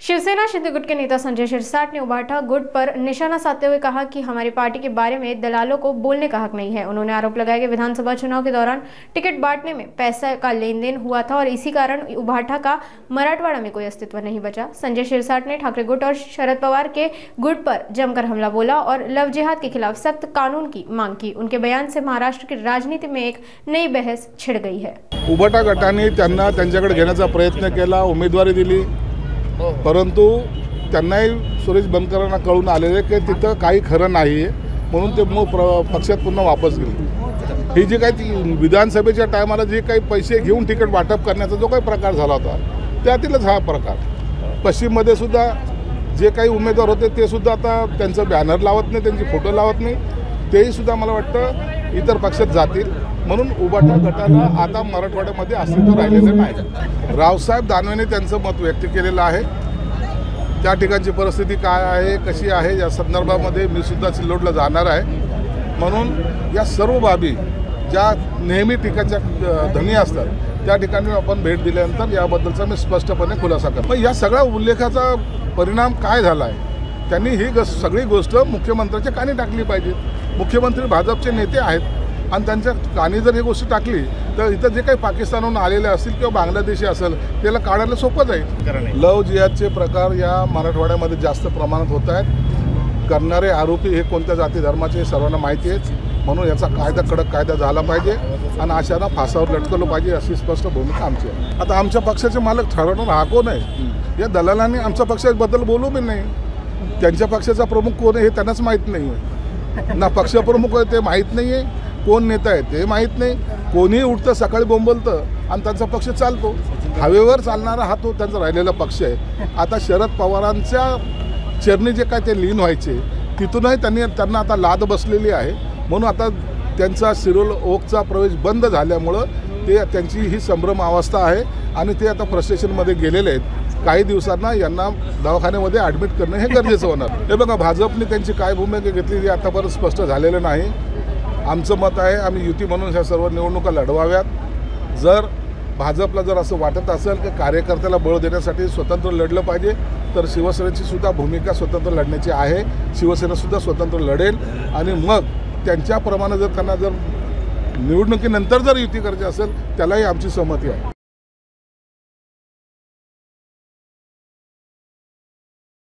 शिवसेना शिंदे गुट के नेता संजय शिरसाट ने उबाठा गुट पर निशाना साधते हुए कहा कि हमारी पार्टी के बारे में दलालों को बोलने का हक नहीं है। उन्होंने आरोप लगाया कि विधानसभा चुनाव के दौरान टिकट बांटने में पैसा का लेन देन हुआ था और इसी कारण उबाठा का मराठवाड़ा में कोई अस्तित्व नहीं बचा। संजय शिरसाट ने ठाकरे गुट और शरद पवार के गुट पर जमकर हमला बोला और लव जिहाद के खिलाफ सख्त कानून की मांग की। उनके बयान से महाराष्ट्र की राजनीति में एक नई बहस छिड़ गई है। उबाठा गटाने त्यांना त्यांच्याकडे घेण्याचा प्रयत्न केला, उमेदवारी दिली, परंतु त्यांनाही सुरेश बनकरांना कळून आलेले की तिथं काही खरं नाही आहे, म्हणून ते पक्षात पुन्हा वापस गेले। ही जी काही विधानसभेच्या टायमाला जे काही पैसे घेऊन तिकीट वाटप करण्याचा जो काही प्रकार झाला होता त्यातीलच हा प्रकार। पश्चिममध्ये सुद्धा जे काही उमेदवार होते ते सुद्धा आता त्यांचं बॅनर लावत नाही, त्यांची फोटो लावत नाही, तेही सुद्धा मला वाटतं इतर पक्षात जातील, म्हणून उबाठा गटाला आता मराठवाड्यामध्ये अस्तित्व राहिलेलं नाही। रावसाहेब दानवेने त्यांचं मत व्यक्त केलेलं आहे। त्या ठिकाणची परिस्थिती काय आहे, कशी आहे या संदर्भामध्ये मी सुद्धा सिल्लोडला जाणार आहे, म्हणून या सर्व बाबी ज्या नेहमी ठिकाणच्या धनी असतात त्या ठिकाणी आपण भेट दिल्यानंतर याबद्दलचा मी स्पष्टपणे खुलासा करतो। पण या सगळ्या उल्लेखाचा परिणाम काय झाला आहे, त्यांनी ही सगळी गोष्ट मुख्यमंत्र्यांच्या कानी टाकली पाहिजे। मुख्यमंत्री भाजपचे नेते आहेत आणि त्यांच्या कानी जर ही गोष्ट टाकली तर इथं जे काही पाकिस्तानहून आलेले असतील किंवा बांगलादेशी असेल त्याला काढायला सोपं जाईल। लव जिहादचे प्रकार या मराठवाड्यामध्ये जास्त प्रमाणात होत आहेत। करणारे आरोपी हे कोणत्या जाती धर्माचे सर्वांना माहिती आहे, म्हणून याचा कायदा कडक कायदा झाला पाहिजे आणि अशांना फासावर लटकवलं पाहिजे अशी स्पष्ट भूमिका आमची आहे। आता आमच्या पक्षाचे मालक ठरवणार हा कोण आहे, या दलालांनी आमच्या पक्षाबद्दल बोलू बी नाही। त्यांच्या पक्षाचा प्रमुख कोण आहे हे त्यांनाच माहीत नाही आहे, ना पक्षप्रमुख आहे ते माहीत नाही आहे, कोण नेता आहे ते माहीत नाही। कोणीही उठतं सकाळी बोंबलतं आणि त्यांचा पक्ष चालतो। हवेवर चालणारा हा तो त्यांचा राहिलेला पक्ष आहे। आता शरद पवारांच्या चरणी जे काय ते लीन व्हायचे तिथूनही त्यांना आता लाद बसलेली आहे, म्हणून आता त्यांचा सिरोल ओकचा प्रवेश बंद झाल्यामुळं त्यांची ही संभ्रम अवस्था आहे आणि ते आता फ्रस्ट्रेशनमध्ये गेलेले आहेत। काही दिवसांना यांना दवाखान्यामध्ये ॲडमिट करणं हे गरजेचं होणार। हे बघा, भाजपने त्यांची काय भूमिका घेतली हे आतापर्यंत स्पष्ट झालेलं नाही। आमचं मत आहे आम्ही युती म्हणून ह्या सर्व निवडणुका लढवाव्यात। जर भाजपला जर असं वाटत असेल की कार्यकर्त्याला बळ देण्यासाठी स्वतंत्र लढलं पाहिजे तर शिवसेनेची सुद्धा भूमिका स्वतंत्र लढण्याची आहे। शिवसेनासुद्धा स्वतंत्र लढेल आणि मग त्यांच्याप्रमाणे जर त्यांना जर निवडणुकीनंतर जर युती करायची असेल त्यालाही आमची सहमती आहे।